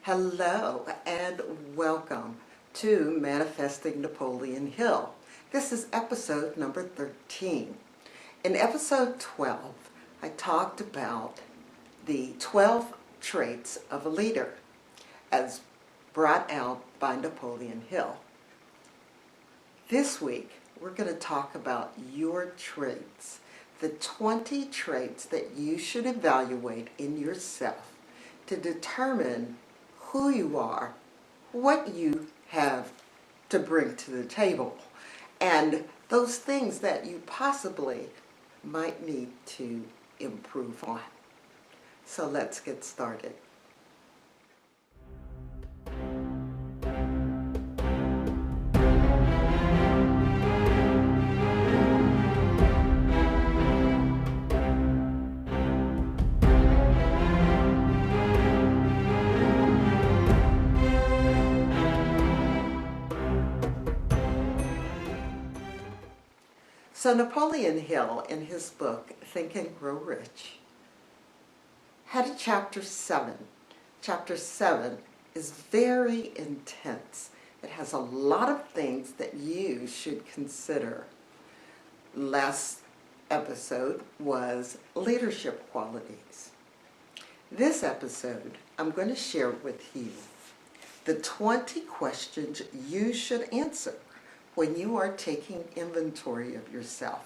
Hello and welcome to Manifesting Napoleon Hill. This is episode number 13. In episode 12, I talked about the 12 traits of a leader as brought out by Napoleon Hill. This week, we're going to talk about your traits, the 20 traits that you should evaluate in yourself to determine who you are, what you have to bring to the table, and those things that you possibly might need to improve on. So let's get started. So Napoleon Hill, in his book, Think and Grow Rich, had a chapter 7. Chapter 7 is very intense. It has a lot of things that you should consider. Last episode was leadership qualities. This episode, I'm going to share with you the 20 questions you should answer when you are taking inventory of yourself.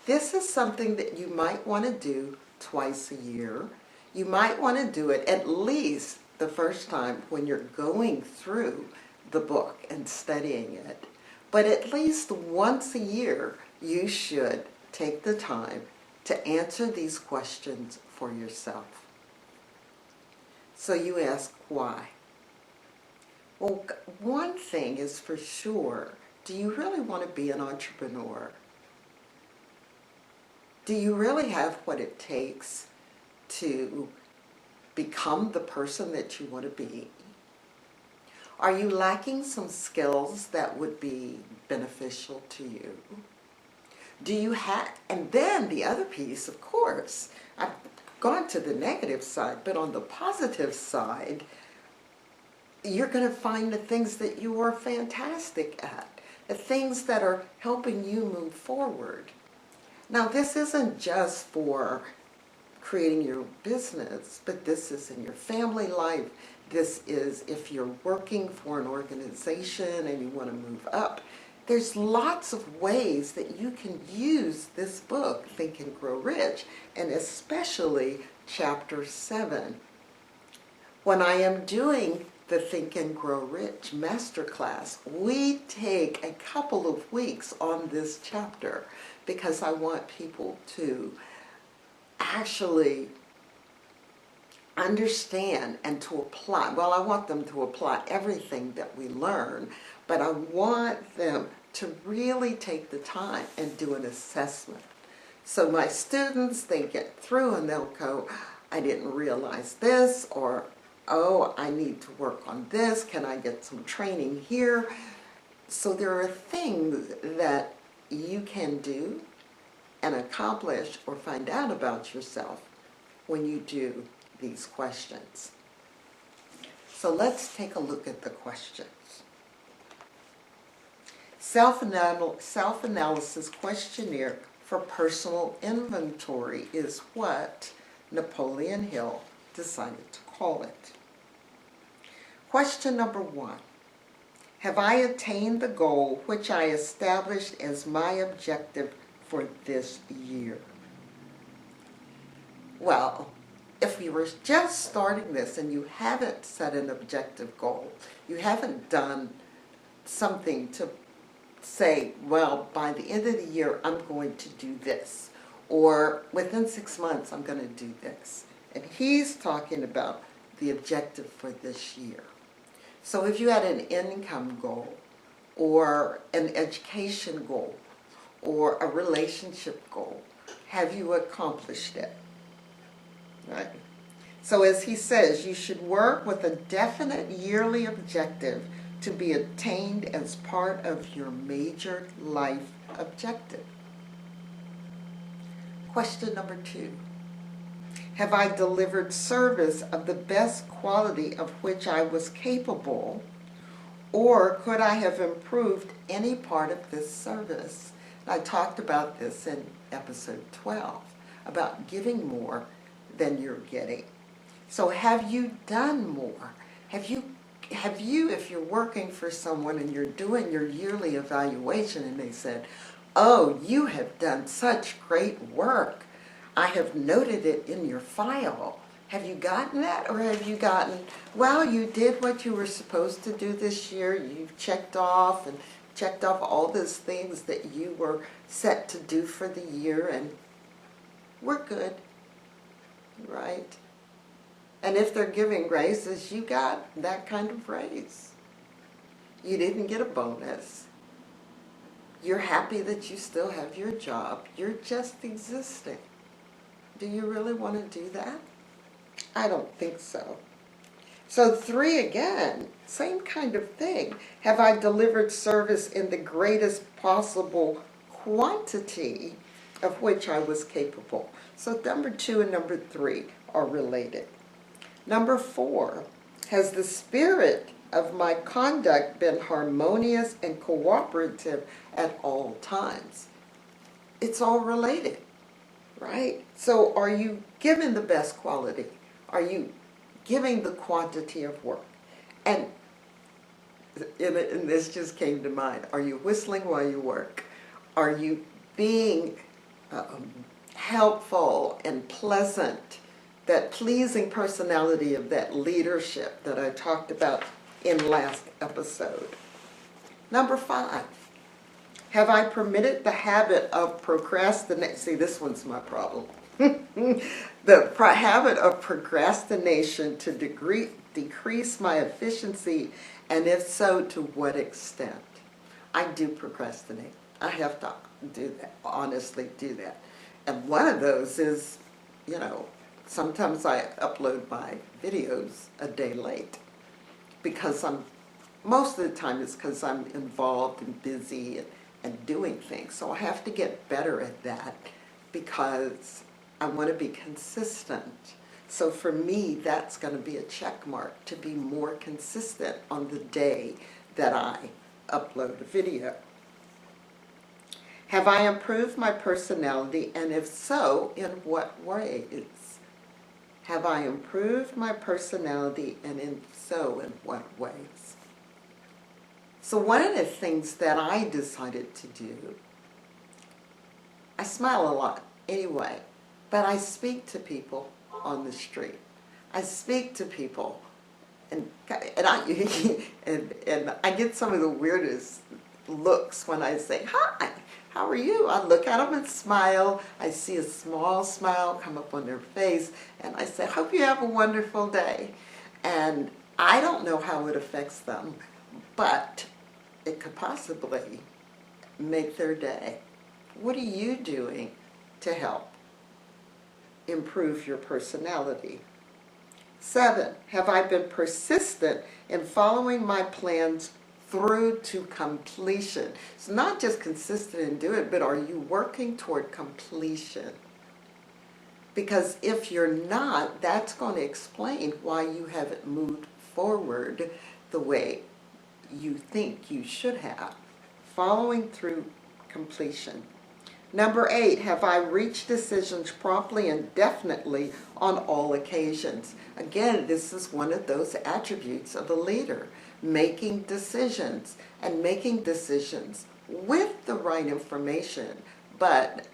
This is something that you might want to do twice a year. You might want to do it at least the first time when you're going through the book and studying it. But at least once a year, you should take the time to answer these questions for yourself. So you ask, why? Well, one thing is for sure, do you really want to be an entrepreneur? Do you really have what it takes to become the person that you want to be? Are you lacking some skills that would be beneficial to you? Do you have, and then the other piece, of course, I've gone to the negative side, but on the positive side, you're going to find the things that you are fantastic at. The things that are helping you move forward. Now, this isn't just for creating your business, but this is in your family life. This is if you're working for an organization and you want to move up. There's lots of ways that you can use this book, Think and Grow Rich, and especially Chapter 7. When I am doing the Think and Grow Rich Masterclass, we take a couple of weeks on this chapter because I want people to actually understand and to apply. Well, I want them to apply everything that we learn, but I want them to really take the time and do an assessment. So my students, they get through and they'll go, I didn't realize this, or oh, I need to work on this. Can I get some training here? So there are things that you can do and accomplish or find out about yourself when you do these questions. So let's take a look at the questions. Self-analysis questionnaire for personal inventory is what Napoleon Hill decided to call it. Question number 1. Have I attained the goal which I established as my objective for this year? Well, if you were just starting this and you haven't set an objective goal, you haven't done something to say, well, by the end of the year, I'm going to do this, or within 6 months, I'm going to do this. And he's talking about the objective for this year. So if you had an income goal, or an education goal, or a relationship goal, have you accomplished it? Right? So as he says, you should work with a definite yearly objective to be attained as part of your major life objective. Question number 2. Have I delivered service of the best quality of which I was capable? Or could I have improved any part of this service? I talked about this in episode 12, about giving more than you're getting. So have you done more? Have you, if you're working for someone and you're doing your yearly evaluation and they said, oh, you have done such great work. I have noted it in your file. Have you gotten that? Or have you gotten, well, you did what you were supposed to do this year. You've checked off all those things that you were set to do for the year, and we're good, right? And if they're giving raises, you got that kind of raise. You didn't get a bonus. You're happy that you still have your job. You're just existing. Do you really want to do that? I don't think so. So 3 again, same kind of thing. Have I delivered service in the greatest possible quantity of which I was capable? So number 2 and number 3 are related. Number 4, has the spirit of my conduct been harmonious and cooperative at all times? It's all related, right? So are you giving the best quality? Are you giving the quantity of work? And this just came to mind. Are you whistling while you work? Are you being helpful and pleasant? That pleasing personality of that leadership that I talked about in last episode. Number 5, have I permitted the habit of procrastination? See, this one's my problem. The habit of procrastination to decrease my efficiency, and if so, to what extent? I do procrastinate. I have to do that, honestly do that. And one of those is, sometimes I upload my videos a day late because most of the time it's because I'm involved and busy and doing things. So I have to get better at that because I want to be consistent. So for me, that's going to be a check mark to be more consistent on the day that I upload a video. Have I improved my personality, and if so, in what ways? Have I improved my personality, and if so, in what ways? So one of the things that I decided to do, I smile a lot anyway, but I speak to people on the street. I speak to people, and I get some of the weirdest looks when I say, hi, how are you? I look at them and smile. I see a small smile come up on their face, and I say, hope you have a wonderful day. And I don't know how it affects them, but it could possibly make their day. What are you doing to help improve your personality? 7, have I been persistent in following my plans through to completion? It's not just consistent in doing it, but are you working toward completion? Because if you're not, that's going to explain why you haven't moved forward the way you think you should have. Following through completion. Number 8, have I reached decisions promptly and definitely on all occasions? Again, this is one of those attributes of a leader. Making decisions, and making decisions with the right information, but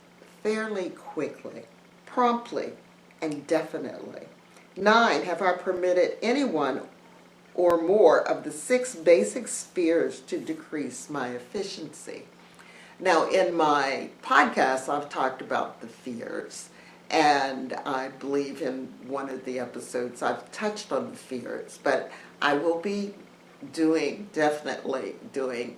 fairly quickly, promptly, and definitely. 9, have I permitted anyone or more of the 6 basic spheres to decrease my efficiency? Now, in my podcast, I've talked about the fears, and I believe in one of the episodes I've touched on the fears, but I will be definitely doing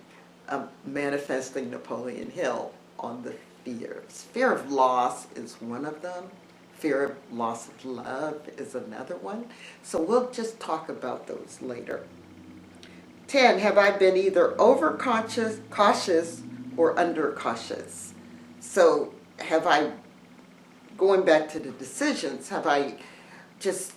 Manifesting Napoleon Hill on the fears. Fear of loss is one of them. Fear of loss of love is another one. So we'll just talk about those later. 10, have I been either cautious or under cautious? So have I going back to the decisions, have I just,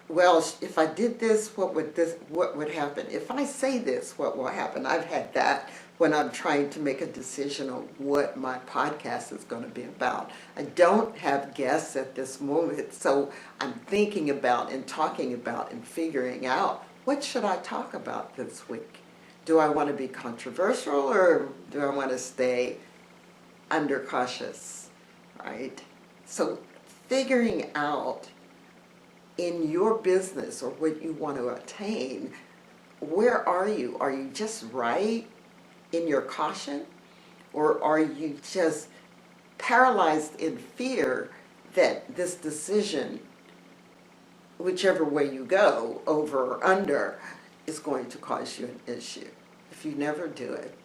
well, if I did this, what would happen? If I say this, what will happen? I've had that when I'm trying to make a decision on what my podcast is going to be about. I don't have guests at this moment, so I'm thinking about and talking about and figuring out, what should I talk about this week? Do I want to be controversial, or do I want to stay under cautious, right? So figuring out in your business or what you want to attain, where are you? Are you just right in your caution, or are you just paralyzed in fear that this decision, whichever way you go, over or under, is going to cause you an issue? If you never do it,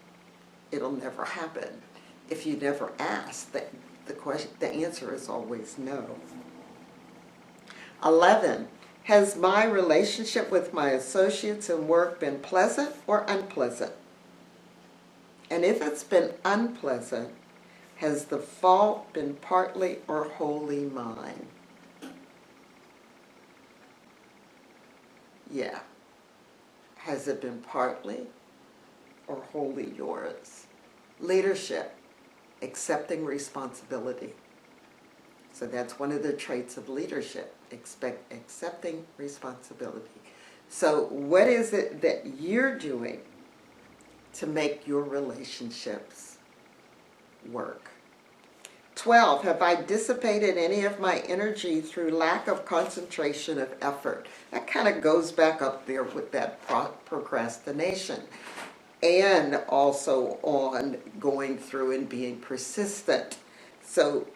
it'll never happen. If you never ask, the answer is always no. 11, has my relationship with my associates in work been pleasant or unpleasant? And if it's been unpleasant, has the fault been partly or wholly mine? Yeah. Has it been partly or wholly yours? Leadership, accepting responsibility. So that's one of the traits of leadership, accepting responsibility. So what is it that you're doing to make your relationships work? 12, have I dissipated any of my energy through lack of concentration of effort? That kind of goes back up there with that procrastination. And also on going through and being persistent. So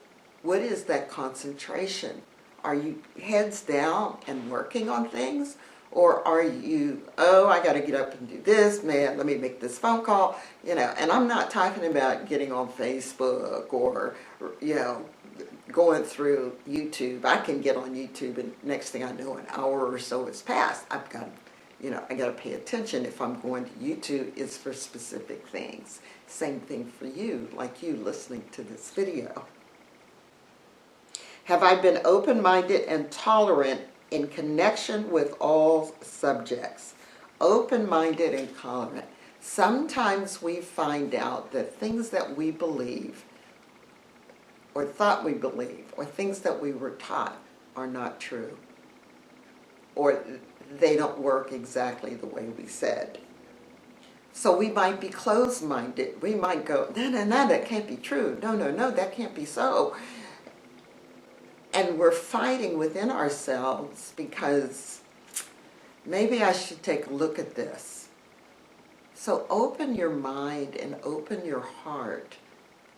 what is that concentration? Are you heads down and working on things? Or are you, oh, I got to get up and do this, man, let me make this phone call, and I'm not talking about getting on Facebook or, going through YouTube. I can get on YouTube and next thing I know, an hour or so has passed. I've got, I got to pay attention. If I'm going to YouTube, it's for specific things. Same thing for you, like you listening to this video. Have I been open-minded and tolerant in connection with all subjects? Open-minded and tolerant. Sometimes we find out that things that we believe or thought we believed or things that we were taught are not true, or they don't work exactly the way we said. So we might be closed-minded. We might go, no, that can't be true. No, that can't be so. And we're fighting within ourselves because maybe I should take a look at this. So open your mind and open your heart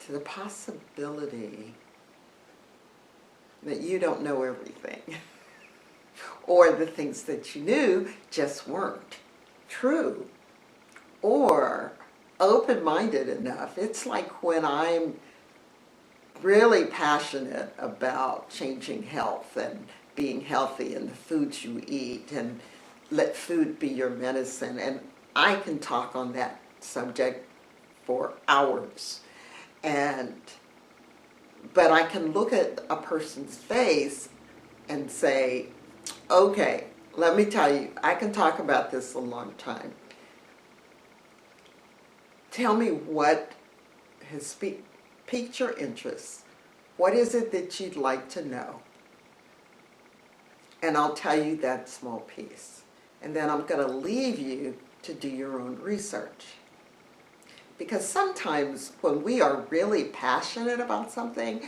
to the possibility that you don't know everything. Or the things that you knew just weren't true. Or open-minded enough. It's like when I'm really passionate about changing health and being healthy and the foods you eat, and let food be your medicine. And I can talk on that subject for hours. But I can look at a person's face and say, okay, let me tell you, I can talk about this a long time. Tell me what has piqued your interest. What is it that you'd like to know? And I'll tell you that small piece. And then I'm going to leave you to do your own research. Because sometimes when we are really passionate about something,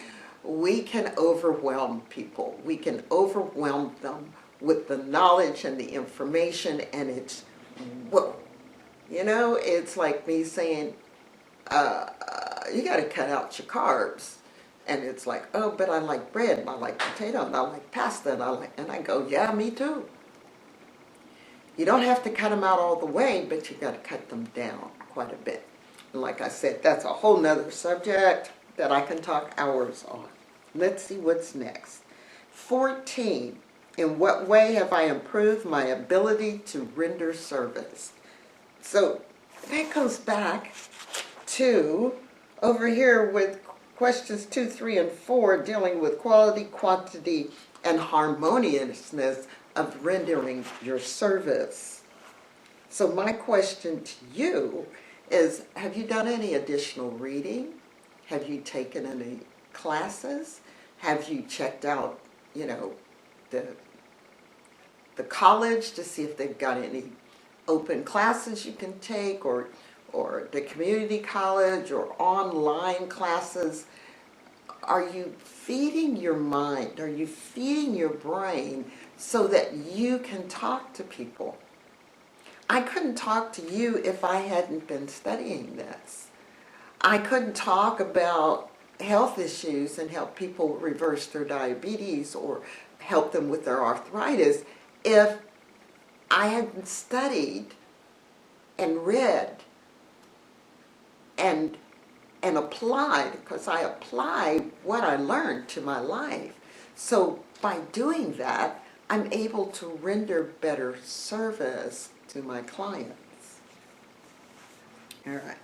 we can overwhelm people. We can overwhelm them with the knowledge and the information, and it's, whoa. It's like me saying, you got to cut out your carbs. And it's like, oh, but I like bread, and I like potato, and I like pasta, and I go, yeah, me too. You don't have to cut them out all the way, but you got to cut them down quite a bit. And like I said, that's a whole nother subject that I can talk hours on. Let's see what's next. 14, in what way have I improved my ability to render service? So that goes back to over here with questions 2, 3, and 4 dealing with quality, quantity, and harmoniousness of rendering your service. So my question to you is, have you done any additional reading? Have you taken any classes? Have you checked out, the college to see if they've got any open classes you can take, or the community college, or online classes? Are you feeding your mind? Are you feeding your brain so that you can talk to people? I couldn't talk to you if I hadn't been studying this. I couldn't talk about health issues and help people reverse their diabetes or help them with their arthritis if I hadn't studied and read and applied, because I apply what I learned to my life. So by doing that, I'm able to render better service to my clients. All right.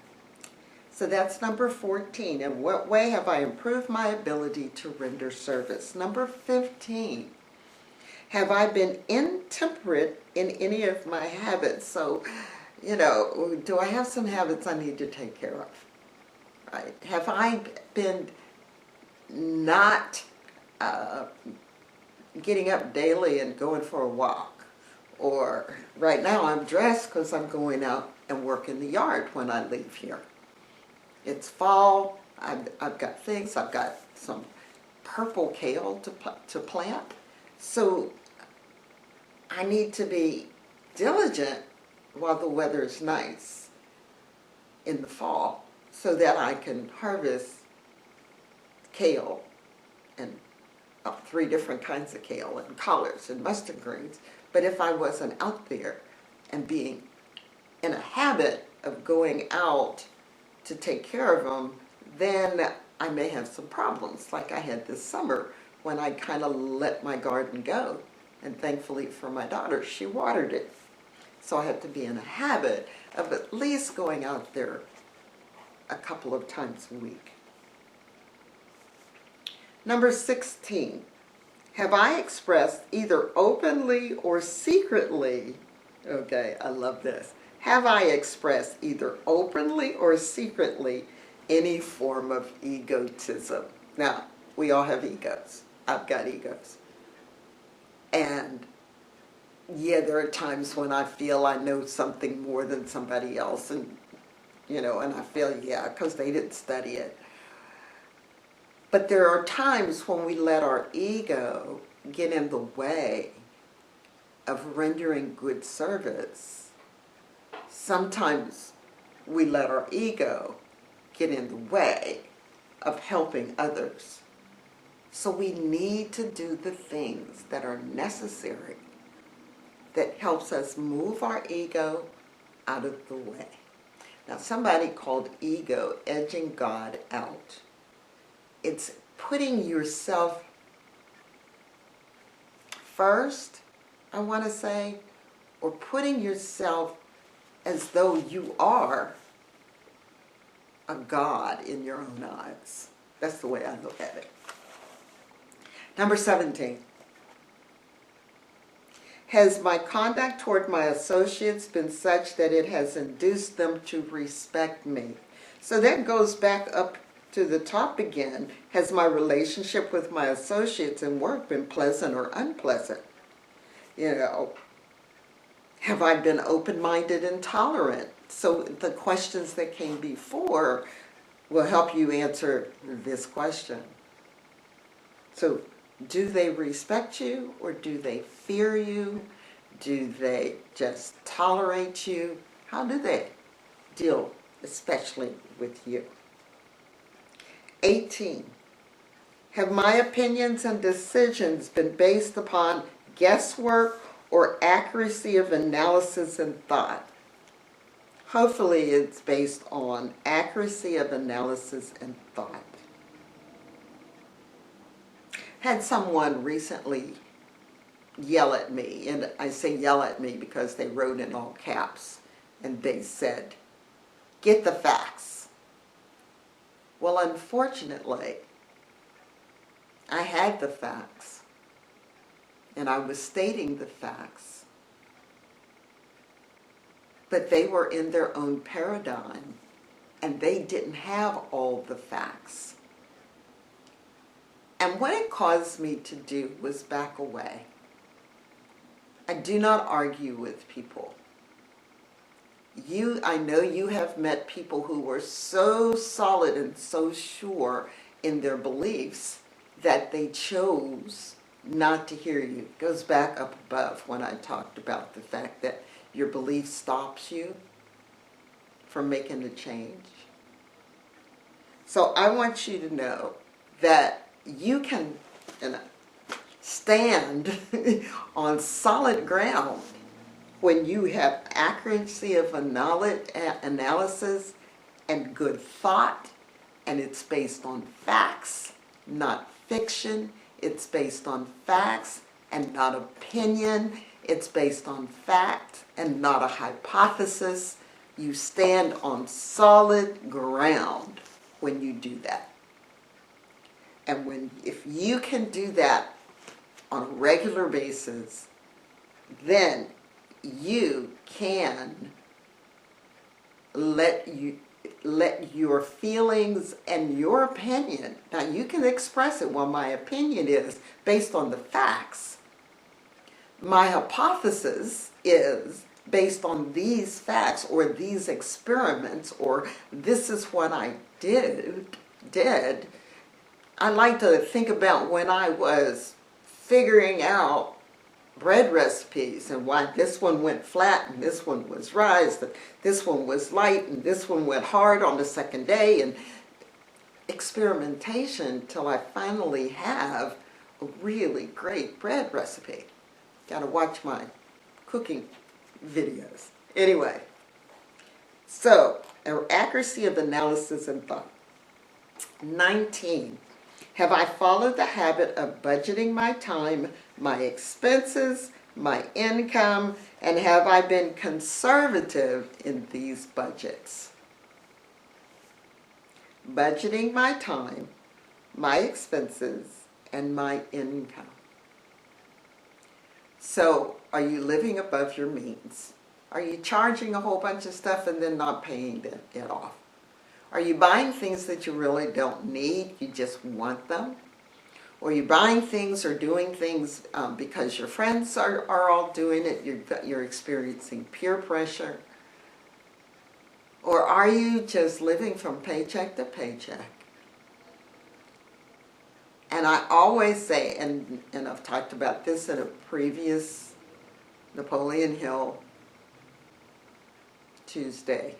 So that's number 14. In what way have I improved my ability to render service? Number 15. Have I been intemperate in any of my habits? So, do I have some habits I need to take care of? Right? Have I been not getting up daily and going for a walk? Or right now I'm dressed because I'm going out and work in the yard when I leave here. It's fall. I've got things. I've got some purple kale to plant. So I need to be diligent while the weather is nice in the fall, so that I can harvest kale and 3 different kinds of kale and collards and mustard greens. But if I wasn't out there and being in a habit of going out to take care of them, then I may have some problems like I had this summer when I kind of let my garden go. And thankfully for my daughter, she watered it. So I have to be in a habit of at least going out there a couple of times a week. Number 16. Have I expressed either openly or secretly, okay, I love this. Have I expressed either openly or secretly any form of egotism? Now, we all have egos. I've got egos. And yeah, there are times when I feel I know something more than somebody else, and and I feel, yeah, because they didn't study it. But there are times when we let our ego get in the way of rendering good service. Sometimes we let our ego get in the way of helping others. So we need to do the things that are necessary that helps us move our ego out of the way. Now, somebody called ego edging God out. It's putting yourself first, I want to say, or putting yourself as though you are a god in your own eyes. That's the way I look at it. Number 17. Has my conduct toward my associates been such that it has induced them to respect me? So that goes back up to the top again. Has my relationship with my associates in work been pleasant or unpleasant? Have I been open-minded and tolerant? So the questions that came before will help you answer this question. So, do they respect you, or do they fear you? Do they just tolerate you? How do they deal, especially with you? 18. Have my opinions and decisions been based upon guesswork or accuracy of analysis and thought? Hopefully it's based on accuracy of analysis and thought. Had someone recently yell at me, and I say yell at me because they wrote in all caps, and they said, "Get the facts." Well, unfortunately, I had the facts, and I was stating the facts, but they were in their own paradigm, and they didn't have all the facts. And what it caused me to do was back away. I do not argue with people. I know you have met people who were so solid and so sure in their beliefs that they chose not to hear you. It goes back up above when I talked about the fact that your belief stops you from making a change. So I want you to know that you can stand on solid ground when you have accuracy of a knowledge analysis and good thought, and it's based on facts, not fiction. It's based on facts and not opinion. It's based on fact and not a hypothesis. You stand on solid ground when you do that. And if you can do that on a regular basis, then you can let your feelings and your opinion, now you can express it. Well, my opinion is based on the facts. My hypothesis is based on these facts or these experiments, or this is what I did. I like to think about when I was figuring out bread recipes and why this one went flat and this one was raised and this one was light and this one went hard on the second day, and experimentation till I finally have a really great bread recipe. Gotta watch my cooking videos. Anyway, so accuracy of analysis and thought. 19. Have I followed the habit of budgeting my time, my expenses, my income, and have I been conservative in these budgets? Budgeting my time, my expenses, and my income. So, are you living above your means? Are you charging a whole bunch of stuff and then not paying it off? Are you buying things that you really don't need, you just want them? Or are you buying things or doing things because your friends are all doing it, you're experiencing peer pressure? Or are you just living from paycheck to paycheck? And I always say, and I've talked about this in a previous Napoleon Hill Tuesday,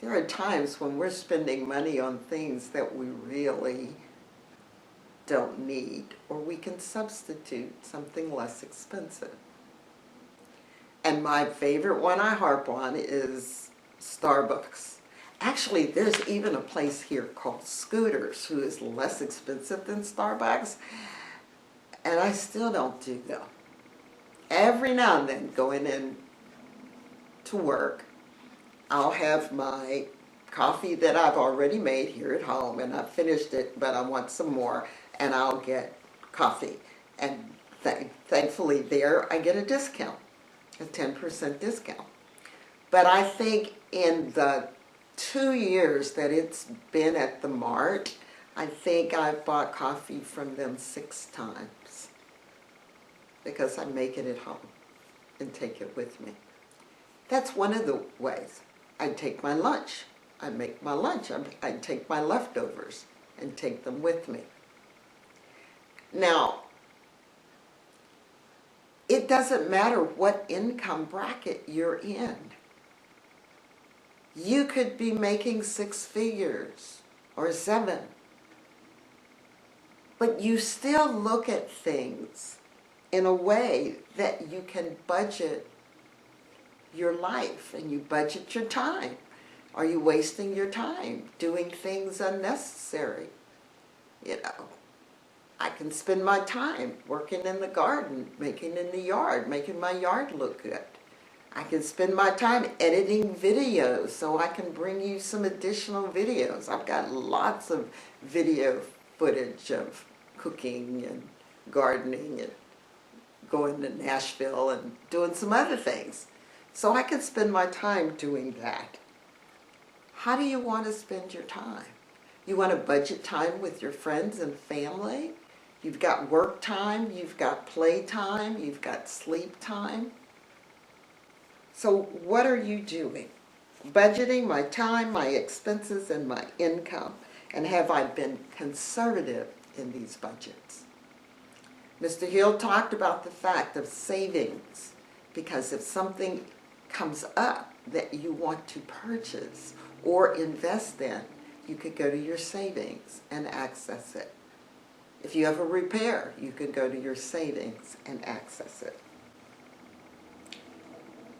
there are times when we're spending money on things that we really don't need, or we can substitute something less expensive. And my favorite one I harp on is Starbucks. Actually, there's even a place here called Scooters, who is less expensive than Starbucks, and I still don't do them. Every now and then, going in to work, I'll have my coffee that I've already made here at home, and I've finished it, but I want some more, and I'll get coffee. And thankfully there I get a discount, a 10% discount. But I think in the 2 years that it's been at the Mart, I think I've bought coffee from them 6 times because I make it at home and take it with me. That's one of the ways. I take my lunch. I make my lunch. I take my leftovers and take them with me. Now, it doesn't matter what income bracket you're in. You could be making 6 figures or 7, but you still look at things in a way that you can budget your life and you budget your time. Are you wasting your time doing things unnecessary? You know, I can spend my time working in the garden, making in the yard, making my yard look good. I can spend my time editing videos so I can bring you some additional videos. I've got lots of video footage of cooking and gardening and going to Nashville and doing some other things. So I can spend my time doing that. How do you want to spend your time? You want to budget time with your friends and family? You've got work time, you've got play time, you've got sleep time. So what are you doing? Budgeting my time, my expenses, and my income. And have I been conservative in these budgets? Mr. Hill talked about the fact of savings, because if something comes up that you want to purchase or invest in, you could go to your savings and access it. If you have a repair, you could go to your savings and access it.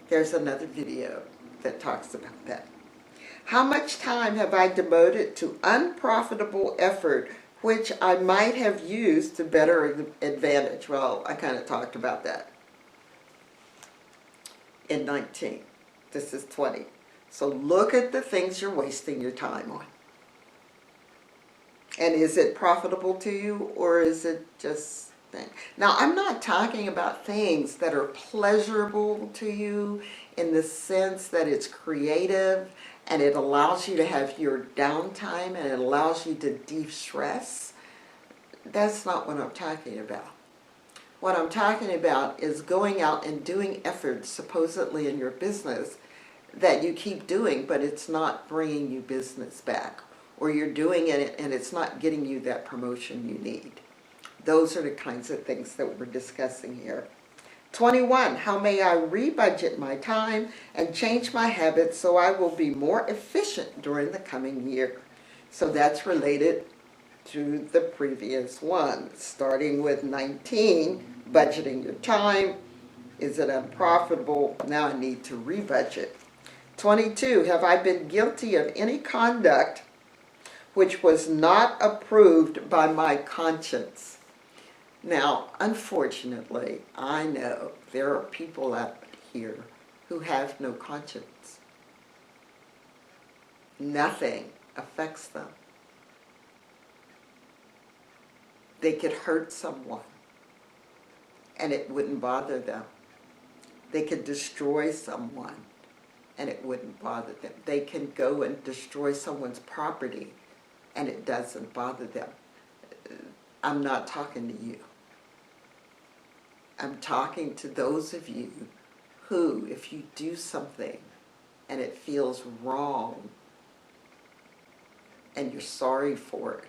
There's another video that talks about that. How much time have I devoted to unprofitable effort which I might have used to better advantage? Well, I kind of talked about that in 19. This is 20. So look at the things you're wasting your time on. And is it profitable to you, or is it just thing? Now, I'm not talking about things that are pleasurable to you in the sense that it's creative and it allows you to have your downtime and it allows you to de-stress. That's not what I'm talking about. What I'm talking about is going out and doing efforts supposedly in your business that you keep doing, but it's not bringing you business back. Or you're doing it and it's not getting you that promotion you need. Those are the kinds of things that we're discussing here. 21, how may I rebudget my time and change my habits so I will be more efficient during the coming year? So that's related to the previous one. Starting with 19, budgeting your time. Is it unprofitable? Now I need to rebudget. 22, have I been guilty of any conduct which was not approved by my conscience? Now, unfortunately, I know there are people out here who have no conscience. Nothing affects them. They could hurt someone, and it wouldn't bother them. They could destroy someone, and it wouldn't bother them. They can go and destroy someone's property, and it doesn't bother them. I'm not talking to you. I'm talking to those of you who, if you do something and it feels wrong and you're sorry for it,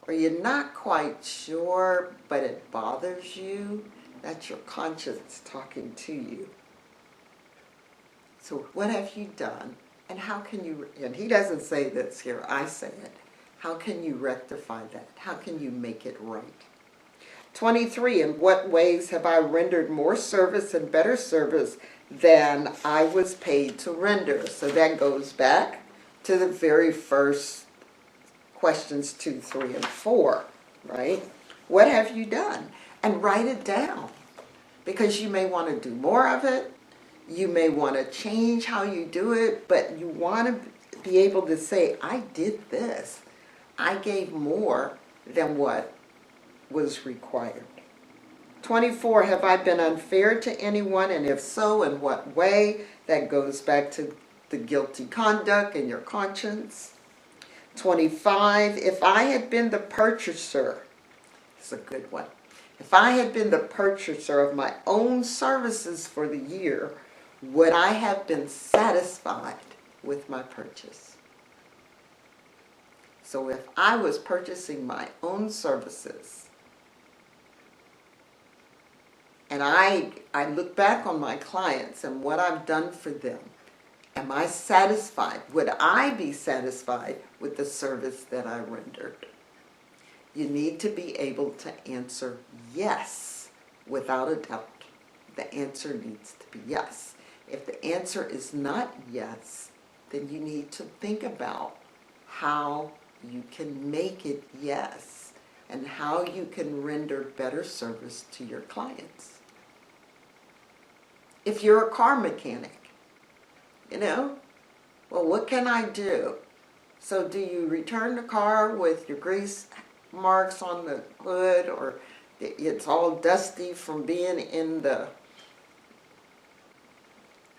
or you're not quite sure but it bothers you, that's your conscience talking to you. So what have you done, and how can you, and he doesn't say this here, I say it, how can you rectify that? How can you make it right? 23, in what ways have I rendered more service and better service than I was paid to render? So that goes back to the very first questions 2, 3, and 4, right? What have you done? And write it down, because you may want to do more of it. You may want to change how you do it, but you want to be able to say, I did this. I gave more than what was required. 24, have I been unfair to anyone, and if so, in what way? That goes back to the guilty conduct and your conscience. 25, if I had been the purchaser, it's a good one. If I had been the purchaser of my own services for the year, would I have been satisfied with my purchase? So if I was purchasing my own services, and I look back on my clients and what I've done for them, am I satisfied? Would I be satisfied with the service that I rendered? You need to be able to answer yes without a doubt. The answer needs to be yes. If the answer is not yes, then you need to think about how you can make it yes and how you can render better service to your clients. If you're a car mechanic, you know, well, what can I do? So do you return the car with your grease marks on the hood, or it's all dusty from being in the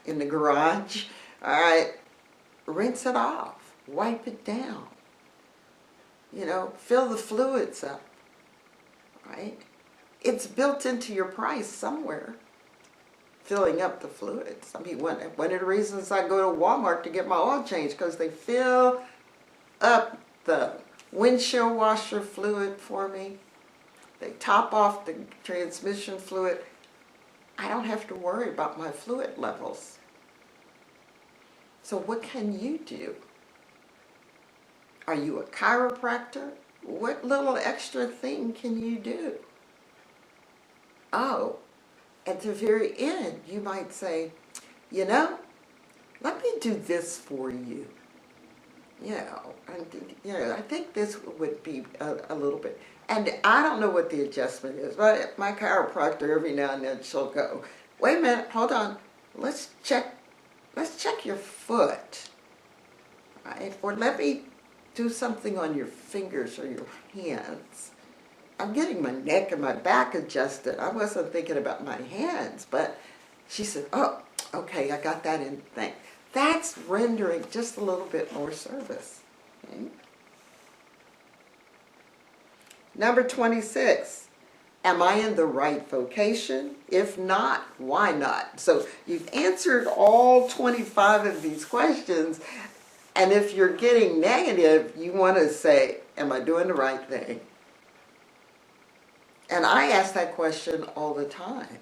garage? All right, rinse it off, wipe it down, you know, fill the fluids up, right? It's built into your price somewhere, filling up the fluids. I mean, one of the reasons I go to Walmart to get my oil changed, because they fill up the windshield washer fluid for me. They top off the transmission fluid. I don't have to worry about my fluid levels. So what can you do? Are you a chiropractor? What little extra thing can you do? Oh, at the very end, you might say, you know, let me do this for you. You know, I think this would be a little bit. And I don't know what the adjustment is, but my chiropractor, every now and then, she'll go, wait a minute, hold on, let's check your foot, right? Or let me do something on your fingers or your hands. I'm getting my neck and my back adjusted. I wasn't thinking about my hands, but she said, oh, okay, I got that in the thing. That's rendering just a little bit more service. Okay? Number 26, am I in the right vocation? If not, why not? So you've answered all 25 of these questions, and if you're getting negative, you want to say, am I doing the right thing? And I ask that question all the time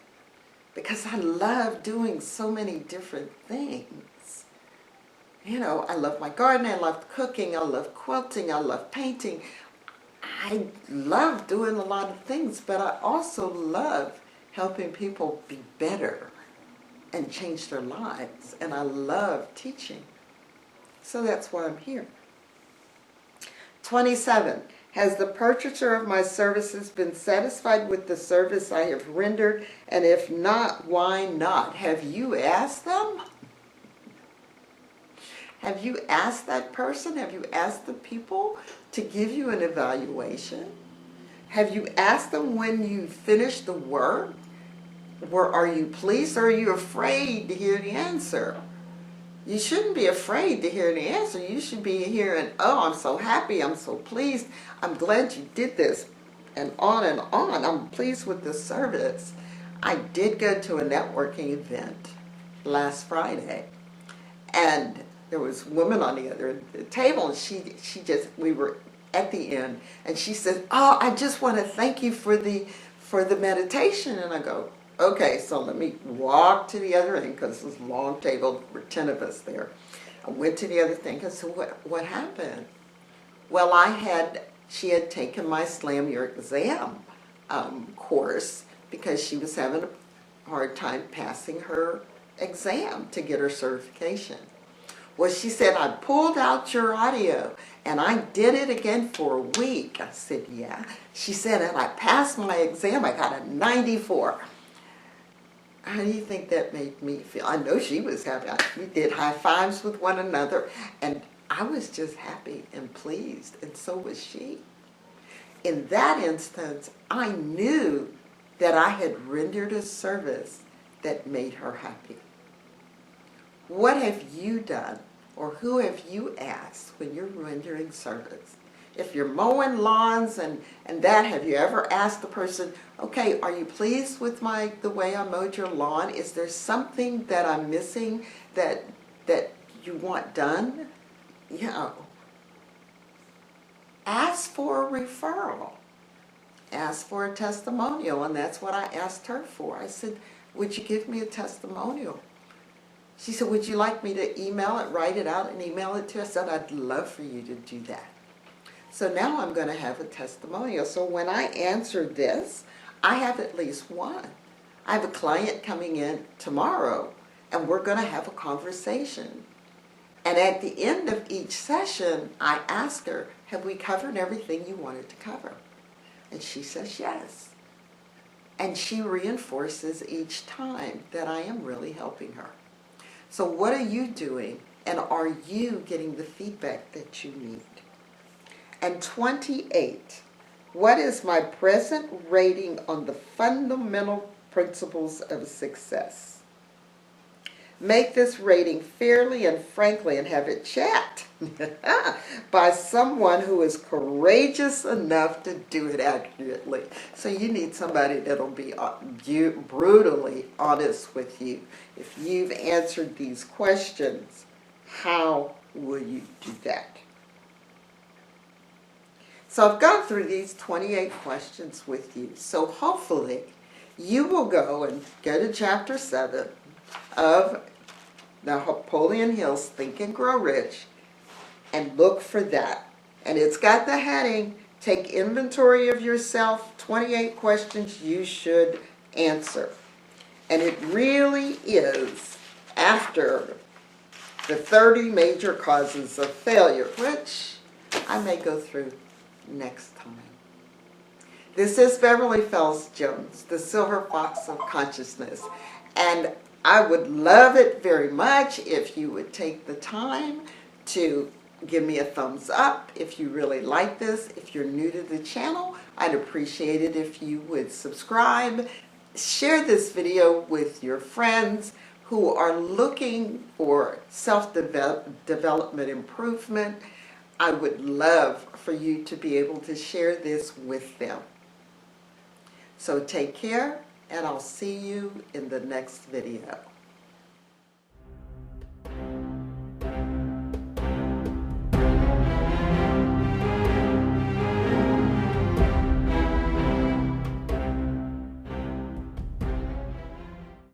because I love doing so many different things. You know, I love my gardening, I love cooking, I love quilting, I love painting. I love doing a lot of things, but I also love helping people be better and change their lives. And I love teaching. So that's why I'm here. 27. Has the purchaser of my services been satisfied with the service I have rendered? And if not, why not? Have you asked them? Have you asked that person? Have you asked the people to give you an evaluation? Have you asked them when you finish the work? Are you pleased, or are you afraid to hear the answer? You shouldn't be afraid to hear the answer. You should be hearing, oh, I'm so happy, I'm so pleased, I'm glad you did this, and on and on. I'm pleased with the service. I did go to a networking event last Friday, and there was a woman on the other end of the table, and we were at the end, and she said, oh, I just want to thank you for the meditation. And I go, okay, so let me walk to the other end, because this long table, there were 10 of us there. I went to the other thing, and so what happened? Well, she had taken my Slam Your Exam course because she was having a hard time passing her exam to get her certification. Well, she said, I pulled out your audio and I did it again for a week. I said, yeah. She said, and I passed my exam. I got a 94. How do you think that made me feel? I know she was happy. We did high fives with one another, and I was just happy and pleased, and so was she. In that instance, I knew that I had rendered a service that made her happy. What have you done, or who have you asked when you're rendering service? If you're mowing lawns and that, have you ever asked the person, okay, are you pleased with the way I mowed your lawn? Is there something that I'm missing that you want done? You know, ask for a referral. Ask for a testimonial, and that's what I asked her for. I said, would you give me a testimonial? She said, would you like me to email it, write it out and email it to you? I said, I'd love for you to do that. So now I'm going to have a testimonial. So when I answer this, I have at least one. I have a client coming in tomorrow, and we're going to have a conversation. And at the end of each session, I ask her, have we covered everything you wanted to cover? And she says yes. And she reinforces each time that I am really helping her. So what are you doing? And are you getting the feedback that you need? And 28, what is my present rating on the fundamental principles of success? Make this rating fairly and frankly and have it checked by someone who is courageous enough to do it accurately. So you need somebody that'll be brutally honest with you. If you've answered these questions, how will you do that? So I've gone through these 28 questions with you. So hopefully you will go to chapter 7 of Napoleon Hill's Think and Grow Rich and look for that. And it's got the heading, Take Inventory of Yourself, 28 questions you should answer. And it really is after the 30 major causes of failure, which I may go through next time. This is Beverly Fells Jones, the Silver Fox of Consciousness. And I would love it very much if you would take the time to give me a thumbs up if you really like this. If you're new to the channel, I'd appreciate it if you would subscribe. Share this video with your friends who are looking for self-development improvement. I would love for you to be able to share this with them. So take care, and I'll see you in the next video.